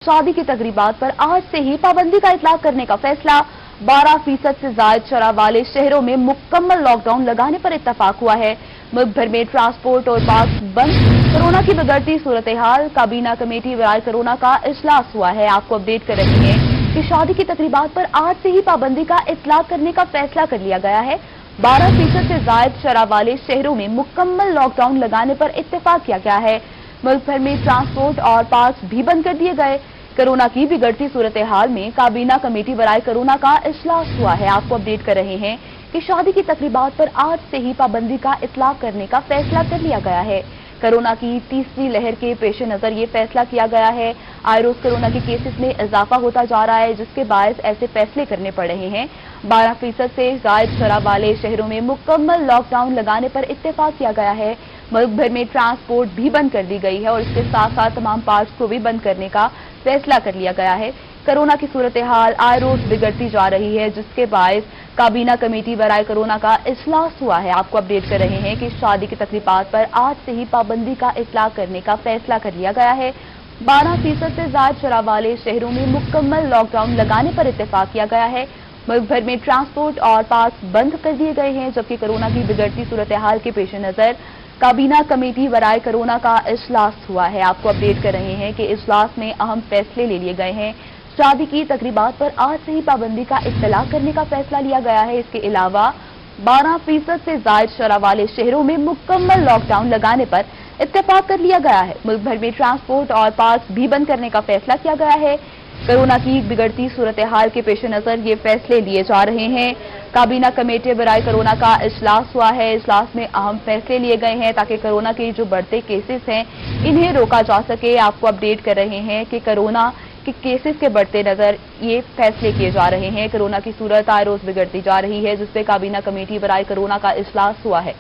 शादी की तकरीबात पर आज से ही पाबंदी का इतलाक करने का फैसला। 12% से ज्यादा शराब वाले शहरों में मुकम्मल लॉकडाउन लगाने पर इत्तफाक हुआ है। मुल्क भर में ट्रांसपोर्ट और पार्क बंद। कोरोना की बिगड़ती सूरत हाल, काबीना कमेटी बराए कोरोना का इजलास हुआ है। आपको अपडेट कर रहे हैं कि शादी की तकरीबात पर आज से ही पाबंदी का इतलाक करने का फैसला कर लिया गया है। 12% से ज्यादा शराब वाले शहरों में मुकम्मल लॉकडाउन लगाने पर इत्तफाक किया गया है। मुल्क भर में ट्रांसपोर्ट और पार्क भी बंद कर दिए गए। कोरोना की बिगड़ती सूरत हाल में काबीना कमेटी बराए कोरोना का इजलास हुआ है। आपको अपडेट कर रहे हैं कि शादी की तकरीबात पर आज से ही पाबंदी का इतलाक करने का फैसला कर लिया गया है। कोरोना की तीसरी लहर के पेश नजर ये फैसला किया गया है। आए रोज कोरोना के केसेस में इजाफा होता जा रहा है, जिसके बायस ऐसे फैसले करने पड़ रहे हैं। 12% से ज्यादा शराब वाले शहरों में मुकम्मल लॉकडाउन लगाने पर इत्तेफाक किया गया है। मुल्क भर में ट्रांसपोर्ट भी बंद कर दी गई है और इसके साथ साथ तमाम पार्क्स को भी बंद करने का फैसला कर लिया गया है। कोरोना की सूरत हाल आए रोज बिगड़ती जा रही है, जिसके बायस काबीना कमेटी बराए कोरोना का इजलास हुआ है। आपको अपडेट कर रहे हैं कि शादी की तकरीबात पर आज से ही पाबंदी का इतलाक करने का फैसला कर लिया गया है। 12% से ज्यादा शराब वाले शहरों में मुकम्मल लॉकडाउन लगाने पर इत्तेफाक किया गया है। मुल्क भर में ट्रांसपोर्ट और पार्क बंद कर दिए गए हैं, जबकि कोरोना की बिगड़ती सूरत हाल के पेश नजर काबीना कमेटी बराए कोरोना का इजलास हुआ है। आपको अपडेट कर रहे हैं कि इजलास में अहम फैसले ले लिए गए हैं। शादी की तकरीबात पर आज से ही पाबंदी का इतलाक करने का फैसला लिया गया है। इसके अलावा 12% से ज्यादा शराब वाले शहरों में मुकम्मल लॉकडाउन लगाने पर इत्तेफाक कर लिया गया है। मुल्क भर में ट्रांसपोर्ट और पार्क भी बंद करने का फैसला किया गया है। कोरोना की बिगड़ती सूरत हाल के पेश नजर ये फैसले लिए जा रहे हैं। काबीना कमेटी बराए कोरोना का इजलास हुआ है। इजलास में अहम फैसले लिए गए हैं ताकि कोरोना के जो बढ़ते केसेस हैं इन्हें रोका जा सके। आपको अपडेट कर रहे हैं कि कोरोना के केसेस के बढ़ते नजर ये फैसले किए जा रहे हैं। कोरोना की सूरत आए रोज बिगड़ती जा रही है, जिसपे काबीना कमेटी बराए कोरोना का इजलास हुआ है।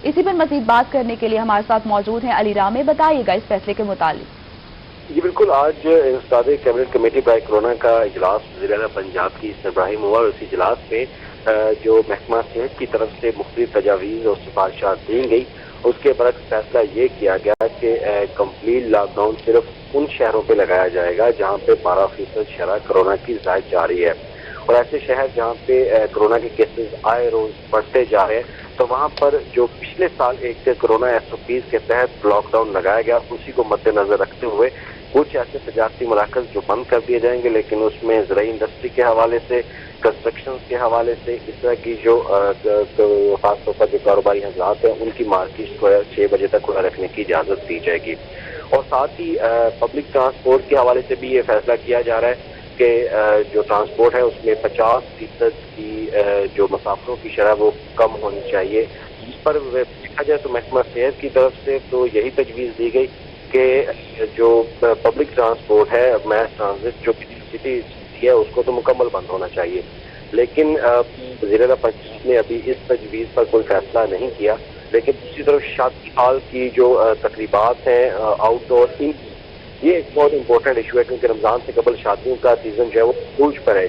इसी पर मजीद बात करने के लिए हमारे साथ मौजूद हैं अली रामे। बताइएगा इस फैसले के मुतालिक। जी बिल्कुल, आज सादे कैबिनेट कमेटी बराए कोरोना का इजलास वज़ीर-ए-आला पंजाब की सरबराही में हुआ और इस इजलास में जो महकमा सेहत की तरफ से मुख्तलिफ तजावीज़ और सिफारिशात दी गई, उसके बरक्स फैसला ये किया गया कि कंप्लीट लॉकडाउन सिर्फ उन शहरों पे लगाया जाएगा जहाँ पे 12% शरह कोरोना की ज़ायद जारी है। और ऐसे शहर जहाँ पे कोरोना के केसेस आए रोज बढ़ते जा रहे हैं, तो वहाँ पर जो पिछले साल एक कोरोना SOPs के तहत लॉकडाउन लगाया गया, उसी को मद्देनजर रखते हुए कुछ ऐसे तजारती मराकज जो बंद कर दिए जाएंगे, लेकिन उसमें ज़राई इंडस्ट्री के हवाले से, कंस्ट्रक्शन के हवाले से, इस तरह की जो खासतौर पर जो कारोबारी हजरात हैं उनकी मार्केट को 6 बजे तक खुला रखने की इजाज़त दी जाएगी। और साथ ही पब्लिक ट्रांसपोर्ट के हवाले से भी ये फैसला किया जा रहा है कि जो ट्रांसपोर्ट है उसमें 50% की जो मुसाफिरों की शरह वो कम होनी चाहिए। इस पर देखा जाए तो महकमा सेहत की तरफ से तो यही तजवीज़ दी गई कि जो पब्लिक ट्रांसपोर्ट है, मैस ट्रांजिट जो सिटी है, उसको तो मुकम्मल बंद होना चाहिए। लेकिन वज़ीर-ए-आला पंजाब ने अभी इस तजवीज़ पर कोई फैसला नहीं किया। लेकिन दूसरी तरफ शादी हाल की जो तकरीबात हैं आउटडोर, ये एक बहुत इंपॉर्टेंट इशू है, क्योंकि रमज़ान से कबल शादियों का सीजन जो है वो पूछ पर है।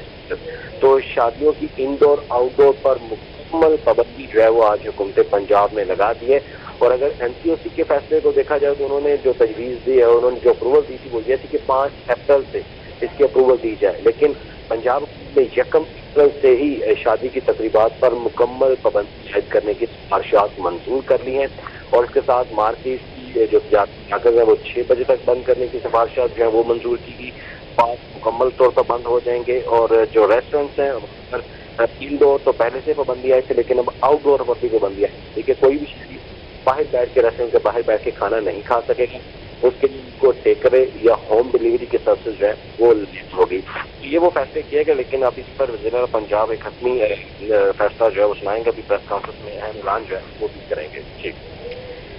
तो शादियों की इंडोर आउटडोर पर मुकम्मल पाबंदी जो है वो आज हुकूमत पंजाब में लगा दी है। और अगर NCOC के फैसले को देखा जाए तो उन्होंने जो तजवीज़ दी है, उन्होंने जो अप्रूवल दी थी वो ये थी कि 5 अप्रैल से इसकी अप्रूवल दी जाए। लेकिन पंजाब ने 1 अप्रैल से ही शादी की तकरीबात पर मुकम्मल पाबंदी आयद करने की सिफारिशात मंजूर कर ली हैं। और इसके साथ मार्केट जो जाकर है वो 6 बजे तक बंद करने की सिफारिशात जो है वो मंजूर की गई। पार्क मुकम्मल तौर पर बंद हो जाएंगे और जो रेस्टोरेंट्स हैं वहाँ पर इंडोर तो पहले से पाबंदी आई थी, लेकिन अब आउटडोर पर भी पाबंदी आई। देखिए, कोई भी शहरी बाहर बैठ के रेस्टोरेंट के बाहर बैठ के खाना नहीं खा सकेगा, उसके लिए को टेकअवे या होम डिलीवरी की सर्विस जो है वो होगी। ये वो फैसले किए गए, लेकिन अब इस पर वज़ीर-ए-आला पंजाब एक हतमी फैसला जो है वो सुनाएंगे। अभी प्रेस कॉन्फ्रेंस में अहम ऐलान जो है वो भी करेंगे। जी,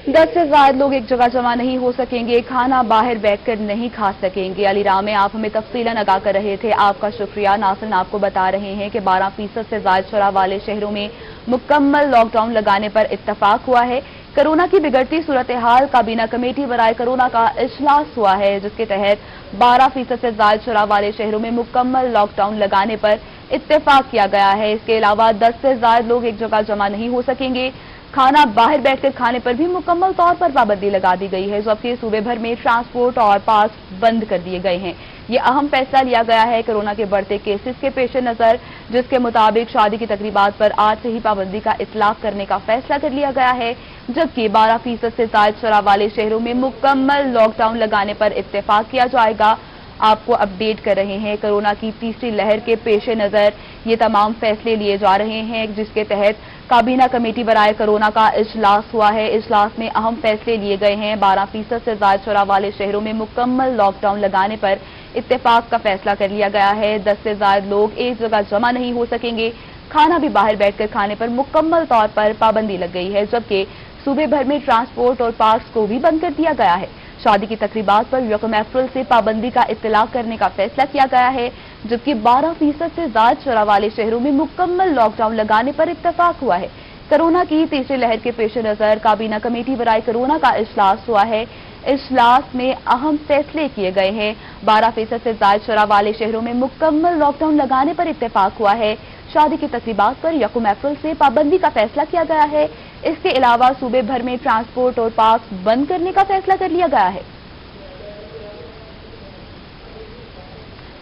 10 से ज्यादा लोग एक जगह जमा नहीं हो सकेंगे, खाना बाहर बैठकर नहीं खा सकेंगे। अली रामे, आप हमें तफसीलन आगाह कर रहे थे, आपका शुक्रिया। नाज़रीन, आपको बता रहे हैं कि 12% से ज्यादा शराब वाले शहरों में मुकम्मल लॉकडाउन लगाने पर इत्तफाक हुआ है। कोरोना की बिगड़ती सूरत हाल काबीना कमेटी बराए कोरोना का इजलास हुआ है, जिसके तहत 12% से ज्यादा शराब वाले शहरों में मुकम्मल लॉकडाउन लगाने पर इत्तेफाक किया गया है। इसके अलावा 10 से ज्यादा लोग एक जगह जमा नहीं हो सकेंगे। खाना बाहर बैठकर खाने पर भी मुकम्मल तौर पर पाबंदी लगा दी गई है, जबकि सूबे भर में ट्रांसपोर्ट और पार्क बंद कर दिए गए हैं। ये अहम फैसला लिया गया है कोरोना के बढ़ते केसेस के पेश नजर, जिसके मुताबिक शादी की तकरीबात पर आज से ही पाबंदी का इतलाक करने का फैसला कर लिया गया है, जबकि 12% से ज्यादा शरह वाले शहरों में मुकम्मल लॉकडाउन लगाने पर इत्तेफाक किया जाएगा। आपको अपडेट कर रहे हैं कोरोना की तीसरी लहर के पेश नजर ये तमाम फैसले लिए जा रहे हैं, जिसके तहत काबीना कमेटी बराए कोरोना का इजलास हुआ है। इजलास में अहम फैसले लिए गए हैं। 12% से ज्यादा शरह वाले शहरों में मुकम्मल लॉकडाउन लगाने पर इत्तेफाक का फैसला कर लिया गया है। 10 से ज्यादा लोग एक जगह जमा नहीं हो सकेंगे। खाना भी बाहर बैठकर खाने पर मुकम्मल तौर पर पाबंदी लग गई है, जबकि सूबे भर में ट्रांसपोर्ट और पार्क्स को भी बंद कर दिया गया है। शादी की तकरीबात पर 1 अप्रैल से पाबंदी का इत्तलाक करने का फैसला किया गया है, जबकि 12% से ज्यादा शरह वाले शहरों में मुकम्मल लॉकडाउन लगाने पर इत्तेफाक हुआ है। कोरोना की तीसरी लहर के पेश नजर काबीना कमेटी बराए कोरोना का इजलास हुआ है। इजलास में अहम फैसले किए गए हैं। 12% से ज्यादा शरह वाले शहरों में मुकम्मल लॉकडाउन लगाने पर इत्तेफाक हुआ है। शादी की तकरीबात पर 1 अप्रैल से पाबंदी का फैसला किया गया है। इसके अलावा सूबे भर में ट्रांसपोर्ट और पार्क बंद करने का फैसला कर लिया गया है।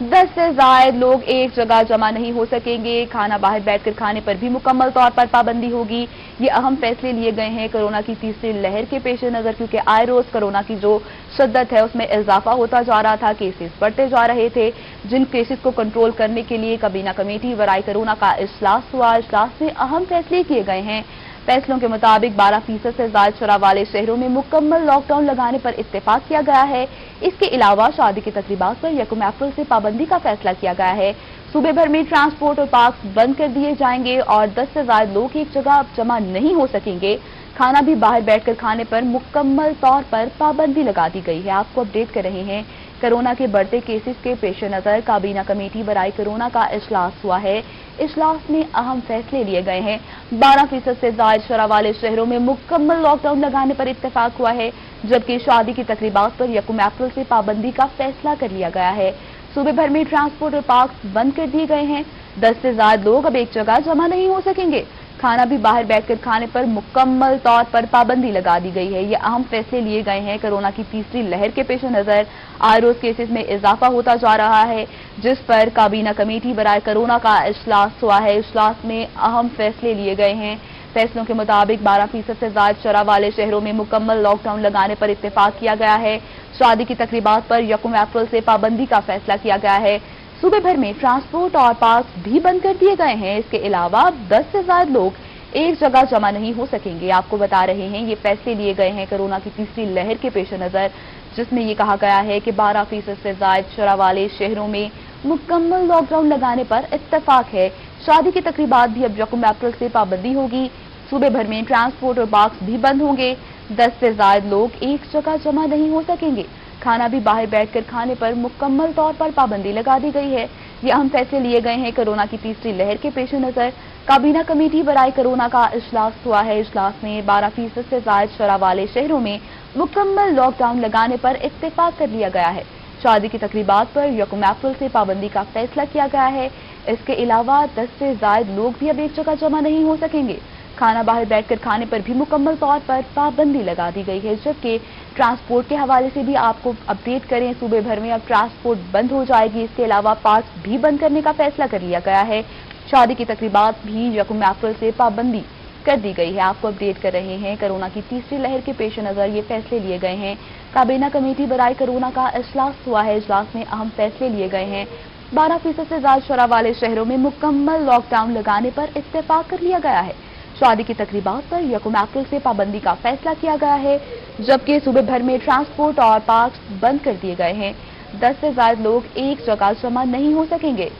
10 से ज्यादा लोग एक जगह जमा नहीं हो सकेंगे। खाना बाहर बैठकर खाने पर भी मुकम्मल तौर पर पाबंदी होगी। ये अहम फैसले लिए गए हैं कोरोना की तीसरी लहर के पेश नजर, क्योंकि आए रोज कोरोना की जो शिद्दत है उसमें इजाफा होता जा रहा था, केसेस बढ़ते जा रहे थे। जिन केसेस को कंट्रोल करने के लिए काबीना कमेटी बराए कोरोना का इजलास हुआ। इजलास में अहम फैसले किए गए हैं। फैसलों के मुताबिक 12% से ज्यादा शरह वाले शहरों में मुकम्मल लॉकडाउन लगाने पर इत्तेफाक किया गया है। इसके अलावा शादी की तकरीबात पर 1 अप्रैल से पाबंदी का फैसला किया गया है। सूबे भर में ट्रांसपोर्ट और पार्क बंद कर दिए जाएंगे और 10 से ज्यादा लोग एक जगह अब जमा नहीं हो सकेंगे। खाना भी बाहर बैठकर खाने पर मुकम्मल तौर पर पाबंदी लगा दी गई है। आपको अपडेट कर रहे हैं कोरोना के बढ़ते केसेस के पेश नजर काबीना कमेटी बराए कोरोना का इजलास हुआ है। इजलास में अहम फैसले लिए गए हैं। 12% से ज्यादा शरह वाले शहरों में मुकम्मल लॉकडाउन लगाने पर इत्तेफाक हुआ है, जबकि शादी की तकरीबात पर 1 अप्रैल से पाबंदी का फैसला कर लिया गया है। सूबे भर में ट्रांसपोर्ट और पार्क बंद कर दिए गए हैं। 10 से ज्यादा लोग अब एक जगह जमा नहीं हो सकेंगे। खाना भी बाहर बैठकर खाने पर मुकम्मल तौर पर पाबंदी लगा दी गई है। ये अहम फैसले लिए गए हैं कोरोना की तीसरी लहर के पेश नजर। आए रोज केसेस में इजाफा होता जा रहा है, जिस पर काबीना कमेटी बराए कोरोना का इजलास हुआ है। इजलास में अहम फैसले लिए गए हैं। फैसलों के मुताबिक 12% से ज्यादा शरह वाले शहरों में मुकम्मल लॉकडाउन लगाने पर इत्तेफाक किया गया है। शादी की तकरीबात पर 1 अप्रैल से पाबंदी का फैसला किया गया है। सूबे भर में ट्रांसपोर्ट और पार्क भी बंद कर दिए गए हैं। इसके अलावा 10 से ज्यादा लोग एक जगह जमा नहीं हो सकेंगे। आपको बता रहे हैं ये फैसले लिए गए हैं कोरोना की तीसरी लहर के पेश नजर, जिसमें ये कहा गया है कि 12% से ज्यादा शरह वाले शहरों में मुकम्मल लॉकडाउन लगाने पर इत्तेफाक है। शादी की तकरीबात भी अब 1 अप्रैल से पाबंदी होगी। सूबे भर में ट्रांसपोर्ट और पार्क भी बंद होंगे। 10 से ज्यादा लोग एक जगह जमा नहीं हो सकेंगे। खाना भी बाहर बैठकर खाने पर मुकम्मल तौर पर पाबंदी लगा दी गई है। ये अहम फैसले लिए गए हैं कोरोना की तीसरी लहर के पेश नजर। काबीना कमेटी बराए कोरोना का इजलास हुआ है। इजलास में 12% से ज्यादा शरह वाले शहरों में मुकम्मल लॉकडाउन लगाने पर इत्तेफाक कर लिया गया है। शादी की तकरीबात पर 1 अप्रैल से पाबंदी का फैसला किया गया है। इसके अलावा 10 से ज्यादा लोग भी अब एक जगह जमा नहीं हो सकेंगे। खाना बाहर बैठकर खाने पर भी मुकम्मल तौर पर पाबंदी लगा दी गई है। जबकि ट्रांसपोर्ट के हवाले से भी आपको अपडेट करें, सूबे भर में अब ट्रांसपोर्ट बंद हो जाएगी। इसके अलावा पार्क भी बंद करने का फैसला कर लिया गया है। शादी की तकरीबात भी 1 अप्रैल से पाबंदी कर दी गई है। आपको अपडेट कर रहे हैं कोरोना की तीसरी लहर के पेश नजर ये फैसले लिए गए हैं। काबीना कमेटी बराए कोरोना का इजलास हुआ है। इजलास में अहम फैसले लिए गए हैं। 12% से ज्यादा शरह वाले शहरों में मुकम्मल लॉकडाउन लगाने पर इत्तेफाक कर लिया गया है। शादी की तकरीबात पर 1 अप्रैल से पाबंदी का फैसला किया गया है, जबकि सूबे भर में ट्रांसपोर्ट और पार्क बंद कर दिए गए हैं। 10 से ज्यादा लोग एक जगह जमा नहीं हो सकेंगे।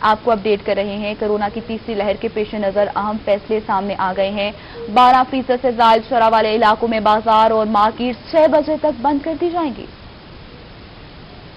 आपको अपडेट कर रहे हैं कोरोना की तीसरी लहर के पेश नजर अहम फैसले सामने आ गए हैं। 12% से ज्यादा शरह वाले इलाकों में बाजार और मार्केट 6 बजे तक बंद कर दी जाएंगी।